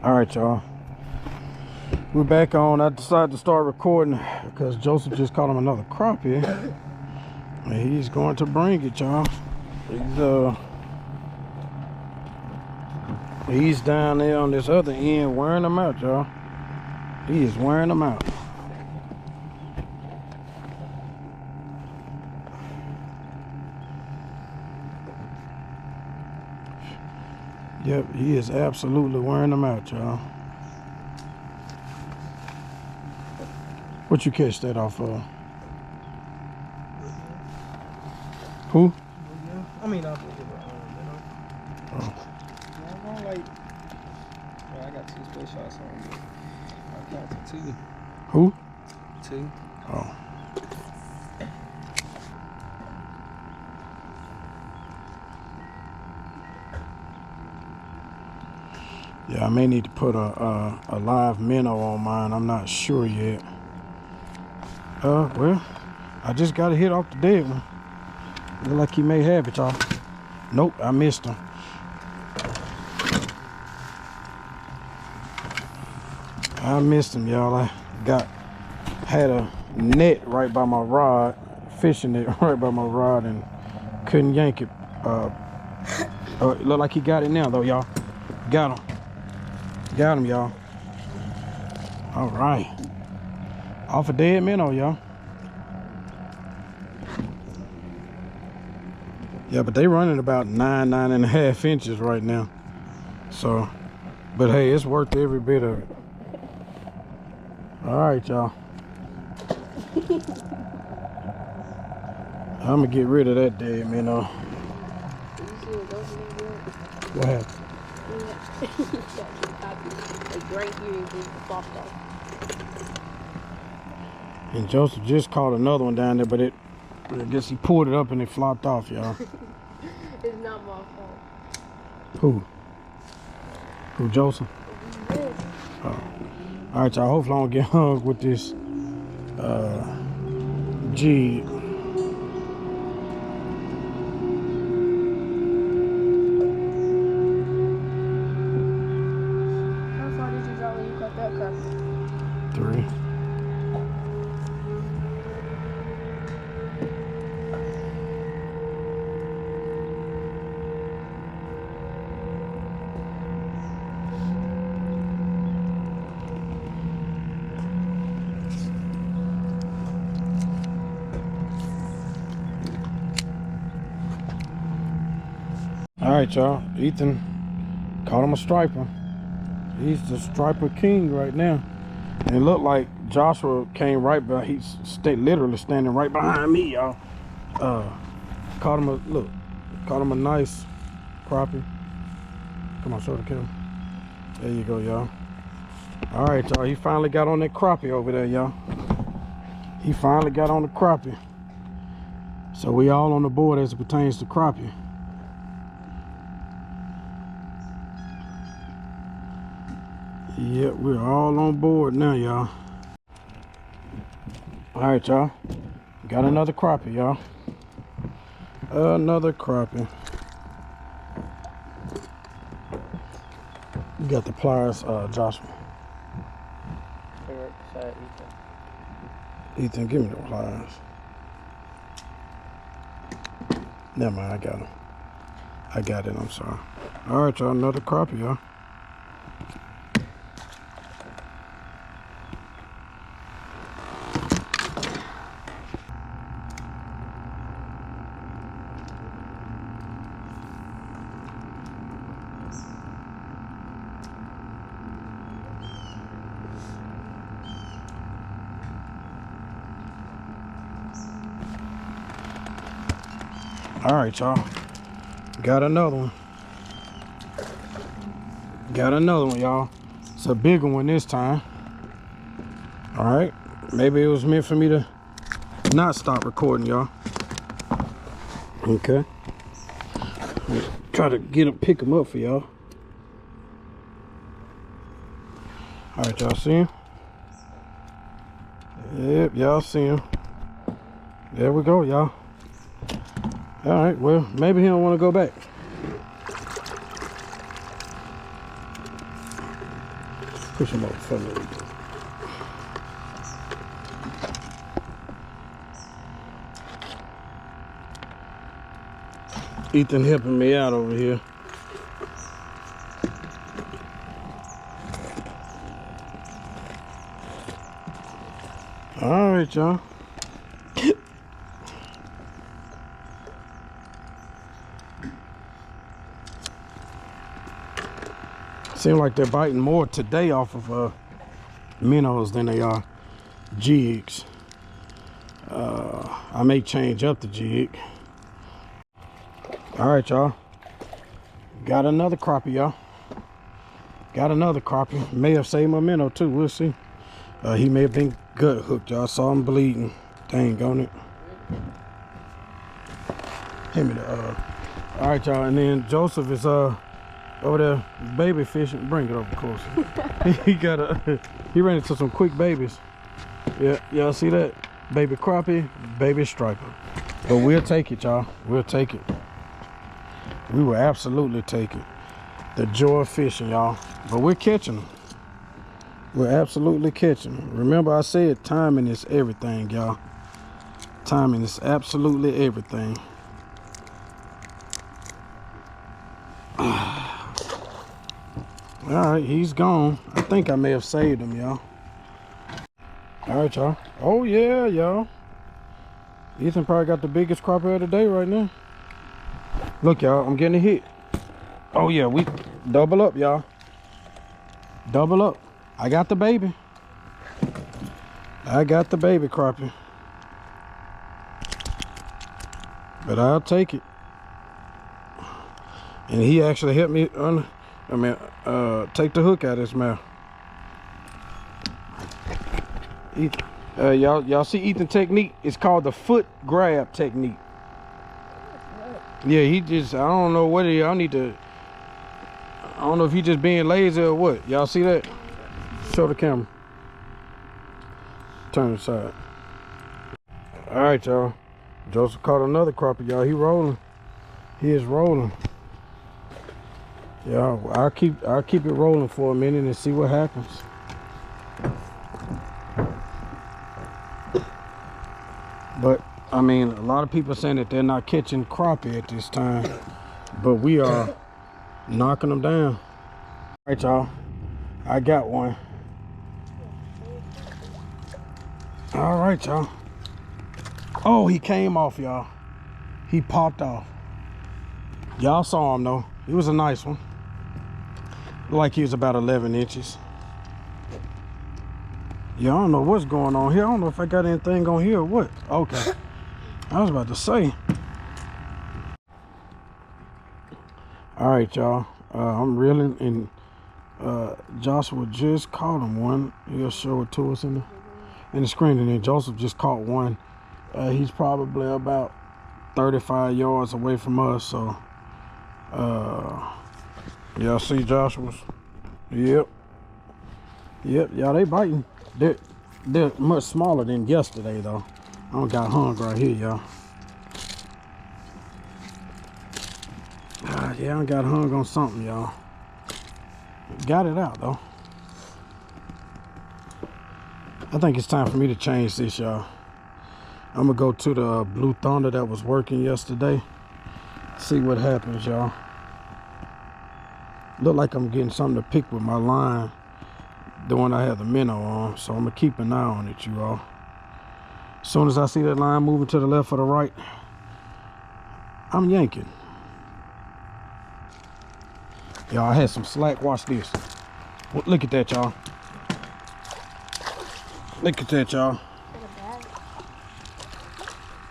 All right, y'all. We're back on. I decided to start recording because Joseph just caught him another crappie. And he's going to bring it, y'all. He's down there on this other end wearing them out, y'all. He is wearing them out. Yep, he is absolutely wearing them out, y'all. What you catch that off of? Who? I mean, off of minnow. Oh. Yeah, like, well, I got 2 split shots on me. I counted 2. Who? 2. Oh. Yeah, I may need to put a live minnow on mine. I'm not sure yet. Well, I just got a hit off the dead one. Look like he may have it, y'all. Nope, I missed him. I missed him, y'all. I had a net right by my rod, fishing net right by my rod, and couldn't yank it. It looked like he got it now, though, y'all. Got him. Got him, y'all. All right. Off a dead minnow, y'all. Yeah, but they running about 9.5 inches right now. So, but hey, it's worth every bit of it. All right, y'all. I'm gonna get rid of that dead minnow. What happened? Like right here, it just flopped off. And Joseph just caught another one down there, but I guess he pulled it up and it flopped off, y'all. It's not my fault. Who? Who, Joseph? Yes. Oh. All right, y'all. Hopefully I don't get hung with this jig. How far did you draw when you caught that crappie? 3. All right, y'all. Ethan caught him a striper. He's the striper king right now. And it looked like Joshua came right by. He's literally standing right behind me, y'all. Caught him a nice crappie. Come on, show the camera. There you go, y'all. All right, y'all. He finally got on that crappie over there, y'all. He finally got on the crappie. So we all on the board as it pertains to crappie. Yep, we're all on board now, y'all. All right, y'all. Got another crappie, y'all. Another crappie. You got the pliers, Joshua. Right beside Ethan. Ethan, give me the pliers. Never mind, I got them. I got it, I'm sorry. All right, y'all, another crappie, y'all. All right, y'all. Got another one. Got another one, y'all. It's a bigger one this time. All right. Maybe it was meant for me to not stop recording, y'all. Okay. Try to pick him up for y'all. All right, y'all see him? Yep, y'all see him. There we go, y'all. All right, well, maybe he don't want to go back. Push him up for me. Ethan helping me out over here. All right, y'all. Seems like they're biting more today off of minnows than they are jigs. I may change up the jig. All right, y'all. Got another crappie, y'all. Got another crappie. May have saved my minnow too. We'll see. He may have been gut hooked, y'all. Saw him bleeding. Dang on it. Hit me the all right, y'all. And then Joseph is over there baby fishing. Bring it over closer. He ran into some quick babies. Yeah, y'all see that? Baby crappie, baby striper. But we'll take it, y'all. We'll take it. We will absolutely take it. The joy of fishing, y'all. But we're catching them. We're absolutely catching them. Remember I said timing is everything, y'all. Timing is absolutely everything. All right, he's gone. I think I may have saved him, y'all. All right, y'all. Oh, yeah, y'all. Ethan probably got the biggest crappie of the day right now. Look, y'all, I'm getting a hit. Oh, yeah, we double up, y'all. Double up. I got the baby. I got the baby crappie. But I'll take it. And he actually helped me take the hook out of his mouth. Y'all see Ethan technique? It's called the foot grab technique. Yeah, he just, I don't know what I don't know if he just being lazy or what. Y'all see that? Show the camera. Turn aside. All right, y'all. Joseph caught another crappie, y'all. He rolling. He is rolling. Yeah, I'll keep it rolling for a minute and see what happens. But I mean, a lot of people saying that they're not catching crappie at this time, but we are knocking them down. All right, y'all. I got one. All right, y'all. Oh, he came off, y'all. He popped off. Y'all saw him though. He was a nice one. Like he was about 11 inches. Yeah, I don't know what's going on here. I don't know if I got anything on here or what. Okay. I was about to say. All right, y'all. I'm reeling, and Joshua just caught him one. He'll show it to us in the screen. And then Joseph just caught one. He's probably about 35 yards away from us. So, y'all see Joshua's? Yep. Yep, y'all, they biting. They're much smaller than yesterday, though. I don't got hung right here, y'all. Yeah, I got hung on something, y'all. Got it out, though. I think it's time for me to change this, y'all. I'm gonna go to the Blue Thunder that was working yesterday. See what happens, y'all. Look like I'm getting something to pick with my line, the one I have the minnow on. So I'm gonna keep an eye on it, you all. As soon as I see that line moving to the left or the right, I'm yanking. Y'all, I had some slack. Watch this. Look at that, y'all. Look at that, y'all.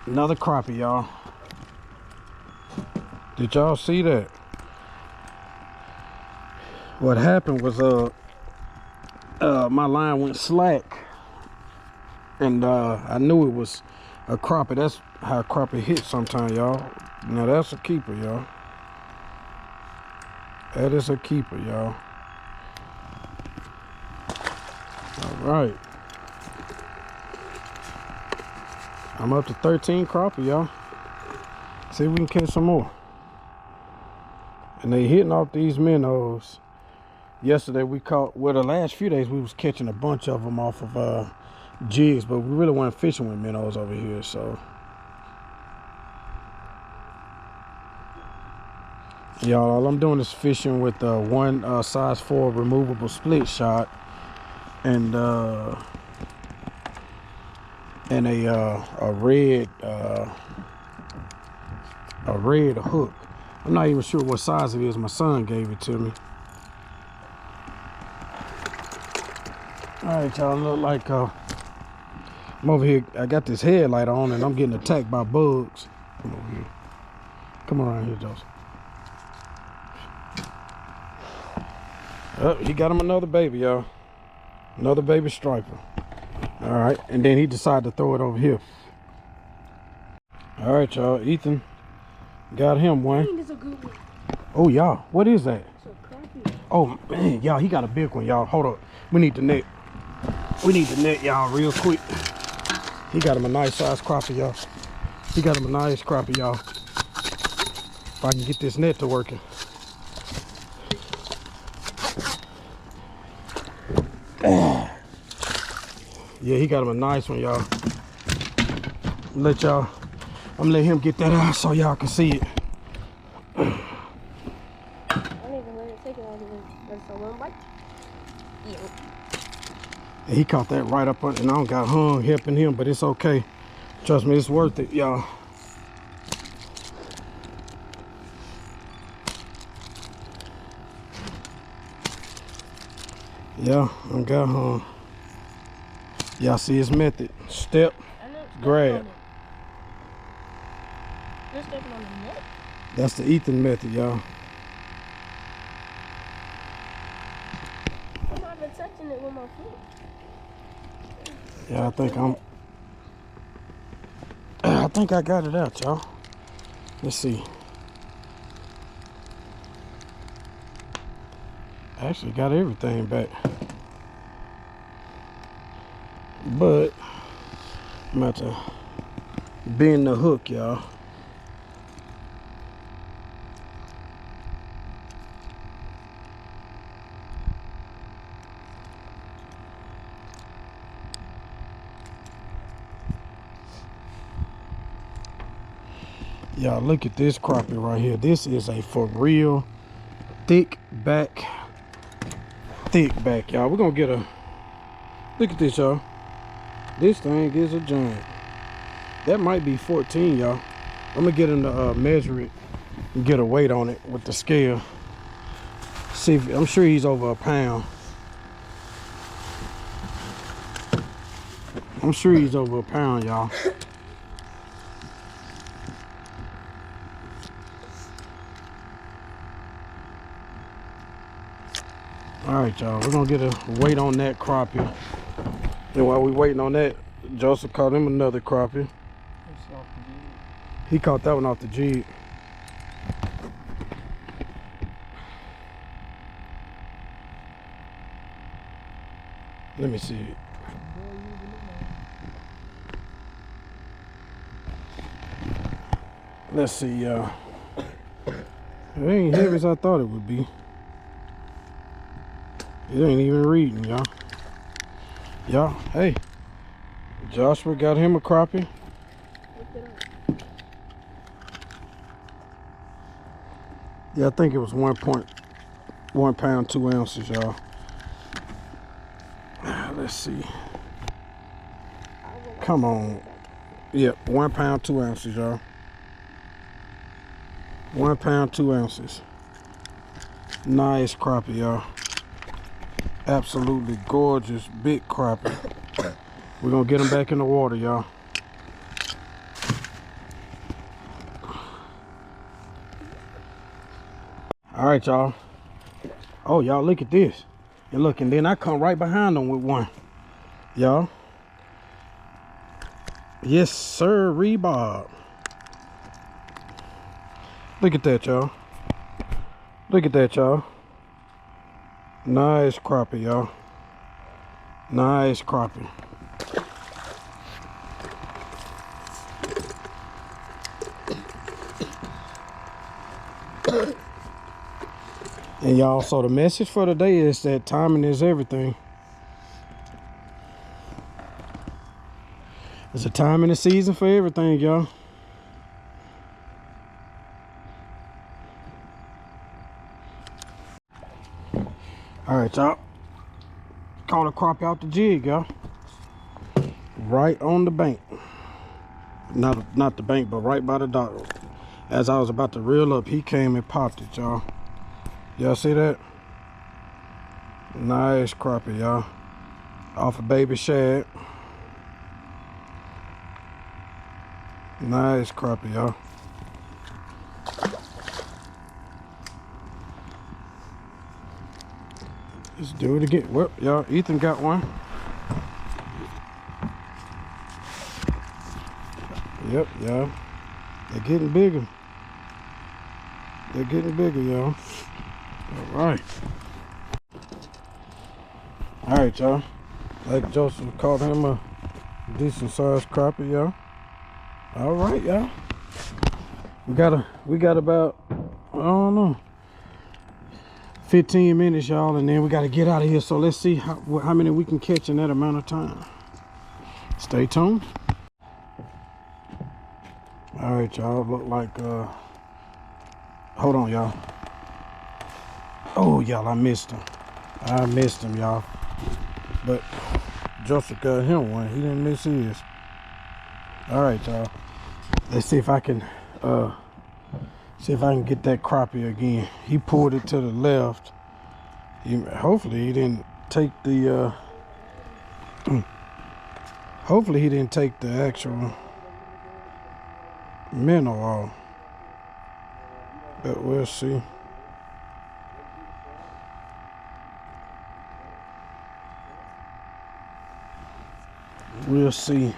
Another crappie, y'all. Did y'all see that? What happened was my line went slack, and I knew it was a crappie. That's how a crappie hits sometimes, y'all. Now that's a keeper, y'all. That is a keeper, y'all. All right. I'm up to 13 crappie, y'all. See if we can catch some more. And they hitting off these minnows Yesterday we caught, well, the last few days we was catching a bunch of them off of jigs, but we really weren't fishing with minnows over here, so. Y'all, all I'm doing is fishing with one size 4 removable split shot and a red hook. I'm not even sure what size it is. My son gave it to me. All right, y'all, look like I'm over here. I got this headlight on and I'm getting attacked by bugs. Come over here. Come around here, Joseph. Oh, he got him another baby, y'all. Another baby striper. All right, and then he decided to throw it over here. All right, y'all. Ethan got him one. That's a good one. Oh, y'all, what is that? It's a crappie. Oh, man, y'all, he got a big one, y'all. Hold up. We need the net. We need the net, y'all, real quick. He got him a nice size crappie, y'all. He got him a nice crappie, y'all. If I can get this net to working. Yeah, he got him a nice one, y'all. I'm gonna let him get that out so y'all can see it. I don't even let it take it out of it. That's a little bite. Yeah. And he caught that right up on, and I don't got hung helping him, but it's okay. Trust me, it's worth it, y'all. Yeah, I got hung. Y'all see his method. Step, grab. You're stepping on the net? That's the Ethan method, y'all. I'm not even touching it with my foot. Yeah, I think I got it out, y'all. Let's see. I actually got everything back. But I'm about to bend the hook, y'all. Y'all, look at this crappie right here. This is a for real thick back, y'all. We're gonna get a look at this, y'all. This thing is a giant. That might be 14, y'all. I'm gonna get him to measure it and get a weight on it with the scale. See if, I'm sure he's over a pound. I'm sure he's over a pound, y'all. All right, y'all, we're gonna get a weight on that crappie. And while we waiting on that, Joseph caught him another crappie. He caught that one off the jig. Let me see it. Let's see, y'all. It ain't heavy as I thought it would be. It ain't even reading, y'all. Y'all, hey, Joshua got him a crappie. Yeah, I think it was 1.1 pound 2 ounces, y'all. Let's see. Come on. Yep, 1 pound 2 ounces, y'all. 1 pound 2 ounces. Nice crappie, y'all. Absolutely gorgeous big crappie. We're gonna get them back in the water, y'all. All right, y'all. Oh, y'all, look at this. And look, and then I come right behind them with one, y'all. Yes, sir, Bob. Look at that, y'all. Look at that, y'all. Nice crappie, y'all. Nice crappie. And y'all, so the message for today is that timing is everything. There's a time and a season for everything, y'all. All right, y'all. Caught a crappie out the jig, y'all. Right on the bank. Not the bank, but right by the dock. As I was about to reel up, he came and popped it, y'all. Y'all see that? Nice crappie, y'all. Off a baby shad. Nice crappie, y'all. Let's do it again. Well, y'all, Ethan got one. Yep, y'all. They're getting bigger. They're getting bigger, y'all. All right. All right, y'all. Like Joseph caught him a decent sized crappie, y'all. All right, y'all. We got about, I don't know, 15 minutes, y'all, and then we got to get out of here. So let's see how many we can catch in that amount of time. Stay tuned. All right, y'all. Look like, hold on, y'all. Oh, y'all, I missed him, y'all. But Joseph got him one. He didn't miss his. All right, y'all. Let's see if I can get that crappie again. He pulled it to the left. Hopefully he didn't take the hopefully he didn't take the actual minnow off. But we'll see. We'll see.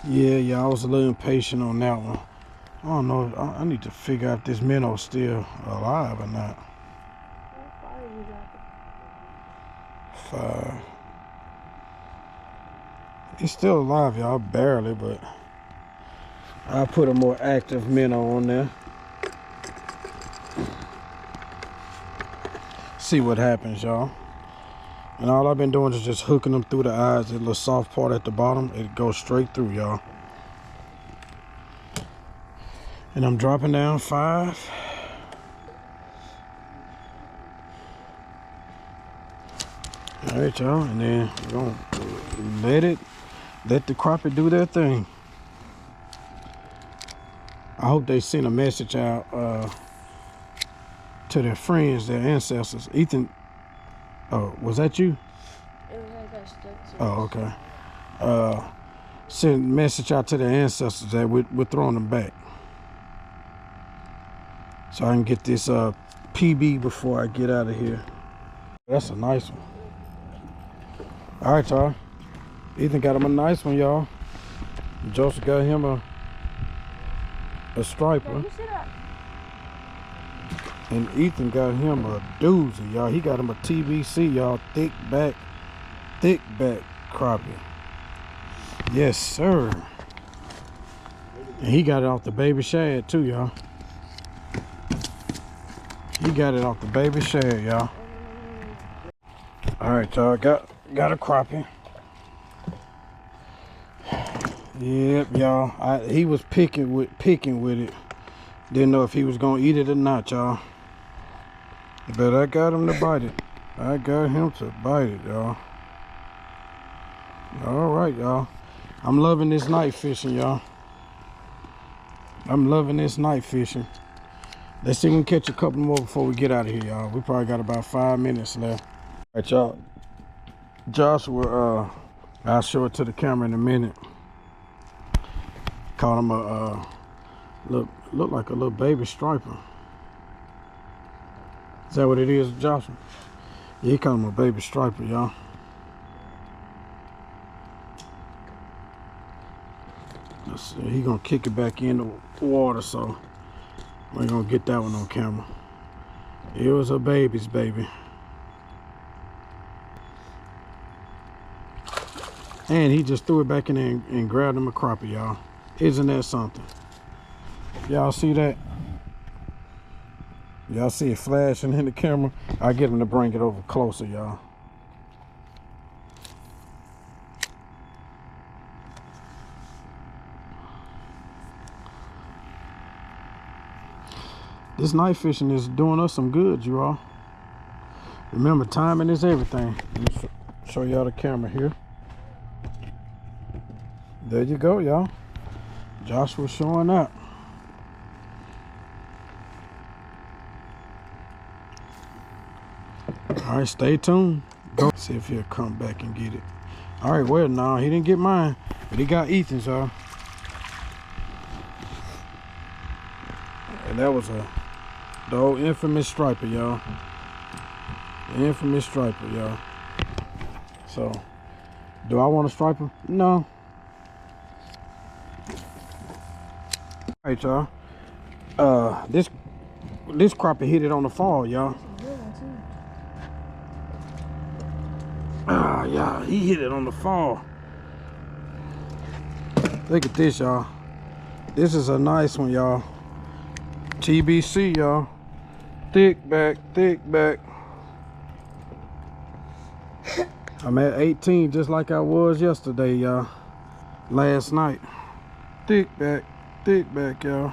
Yeah, I was a little impatient on that one. I don't know. I need to figure out if this minnow's still alive or not. How far are you dropping? 5. He's still alive, y'all, barely, but I'll put a more active minnow on there. See what happens, y'all. And all I've been doing is just hooking them through the eyes. The little soft part at the bottom, it goes straight through, y'all. And I'm dropping down 5. All right, y'all, and then we're gonna let the crappie do their thing. I hope they send a message out to their friends, their ancestors. Ethan, oh, was that you? I got stuck to Oh, okay. Send a message out to their ancestors that we're throwing them back. So I can get this PB before I get out of here. That's a nice one. All right, y'all. Ethan got him a nice one, y'all. Joseph got him a striper. you sit up. And Ethan got him a doozy, y'all. He got him a TBC, y'all. Thick back crappie. Yes, sir. And he got it off the baby shad too, y'all. He got it off the baby shad, y'all. All right, y'all. Got a crappie. Yep, y'all. He was picking with it. Didn't know if he was gonna eat it or not, y'all. But I got him to bite it. I got him to bite it, y'all. All right, y'all. I'm loving this night fishing, y'all. I'm loving this night fishing. Let's see if we can catch a couple more before we get out of here, y'all. We probably got about 5 minutes left. All right, y'all. Joshua, I'll show it to the camera in a minute. Caught him a look like a little baby striper. Is that what it is, Joshua? Yeah, he caught him a baby striper, y'all. Let's see. He gonna kick it back in the water, so we're gonna get that one on camera. It was a baby's baby. And he just threw it back in there and grabbed him a crappie, y'all. Isn't that something? Y'all see that? Y'all see it flashing in the camera? I get him to bring it over closer, y'all. This night fishing is doing us some good, you all. Remember, timing is everything. Let me show y'all the camera here. There you go, y'all. Joshua showing up. All right, stay tuned. Go see if he'll come back and get it. All right, well, no, he didn't get mine, but he got Ethan's, y'all. And that was the old infamous striper, y'all. The infamous striper, y'all. So, do I want a striper? No. All right, y'all. This crappie hit it on the fall, y'all. Ah, yeah, he hit it on the fall. Look at this, y'all. This is a nice one, y'all. TBC, y'all. Thick back, thick back. I'm at 18 just like I was yesterday, y'all. Last night. Thick back, y'all.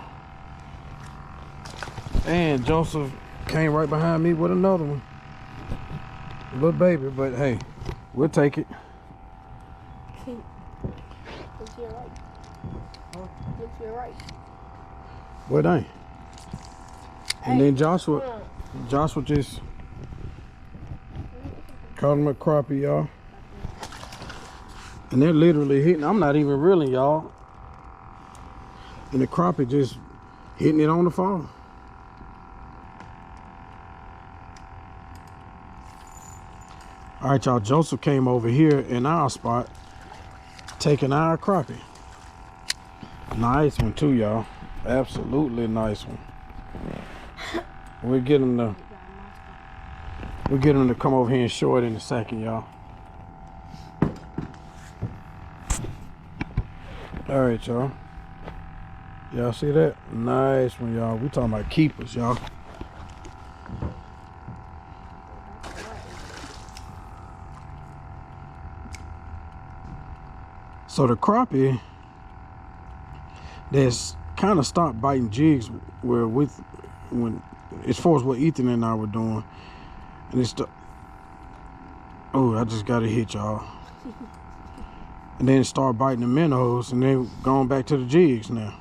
And Joseph came right behind me with another one. Little baby, but hey, we'll take it. Look to your right. Look to your right. What ain't? And then Joshua just caught him a crappie, y'all. And they're literally hitting. I'm not even reeling, y'all. And the crappie just hitting it on the fall. All right, y'all. Joseph came over here in our spot, taking our crappie. Nice one too, y'all. Absolutely nice one. We'll get him to come over here and show it in a second, y'all. All right, y'all. Y'all see that? Nice one, y'all. We talking about keepers, y'all. So the crappie that's kind of stopped biting jigs as far as what Ethan and I were doing, and it's I just got a hit, y'all. And then it started biting the minnows, and then going back to the jigs now.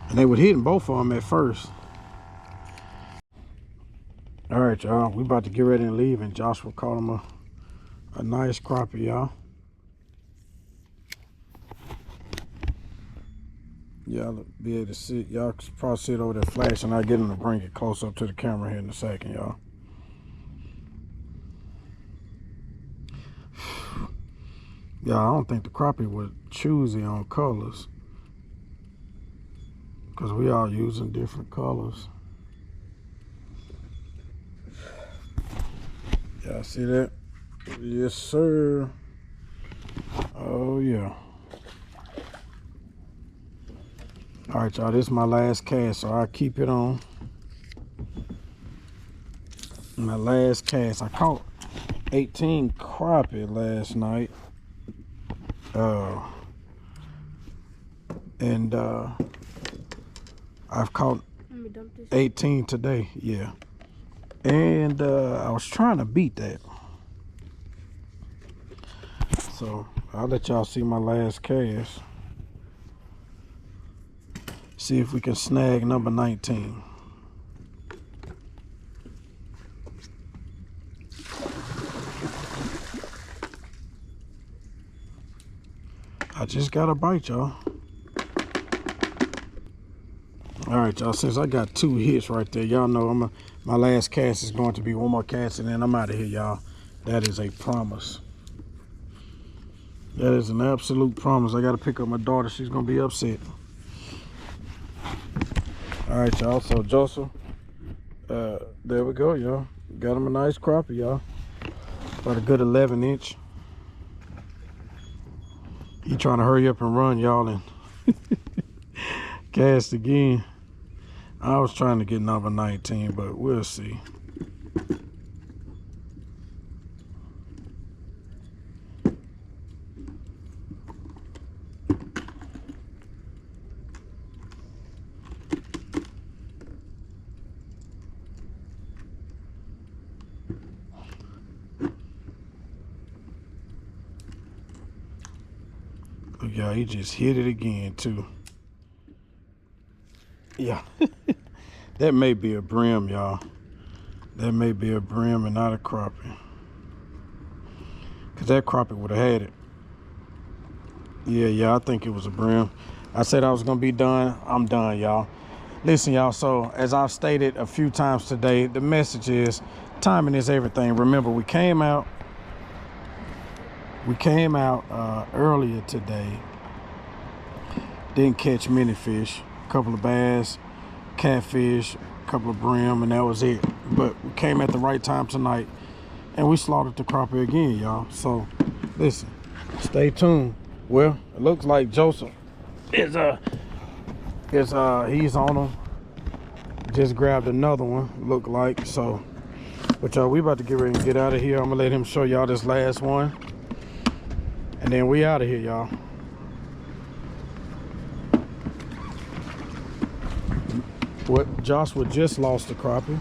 And they were hitting both of them at first. All right, y'all, we about to get ready and leave, and Joshua caught him a nice crappie, y'all. Y'all be able to sit. Y'all can probably sit over there flashing. I'll get him to bring it close up to the camera here in a second, y'all. Yeah, I don't think the crappie was choosy on colors, because we all using different colors. Y'all see that? Yes, sir. Oh, yeah. All right, y'all, this is my last cast, so I'll keep it on. My last cast. I caught 18 crappie last night. And I've caught 18 today, yeah. And I was trying to beat that. So I'll let y'all see my last cast. See if we can snag number 19. I just got a bite, y'all. All right, y'all, since I got 2 hits right there, y'all know my last cast is going to be one more cast, and then I'm out of here, y'all. That is a promise. That is an absolute promise. I got to pick up my daughter. She's going to be upset. All right, y'all, so Joseph, there we go, y'all. Got him a nice crappie, y'all. About a good 11-inch. He trying to hurry up and run, y'all, and cast again. I was trying to get number 19, but we'll see. Look, y'all, he just hit it again, too. Yeah. That may be a brim, y'all. That may be a brim and not a crappie. Because that crappie would have had it. Yeah, I think it was a brim. I said I was going to be done. I'm done, y'all. Listen, y'all, so as I've stated a few times today, the message is timing is everything. Remember, we came out earlier today. Didn't catch many fish. A couple of bass, catfish, a couple of brim, and that was it. But we came at the right time tonight, and we slaughtered the crappie again, y'all. So, listen, stay tuned. Well, it looks like Joseph is he's on him. Just grabbed another one, look like. So, but y'all, we about to get ready and get out of here. I'm gonna let him show y'all this last one, and then we out of here, y'all. What Joshua just lost the crappie.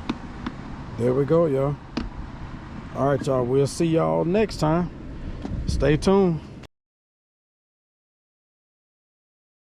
There we go, y'all. All right, y'all. We'll see y'all next time. Stay tuned.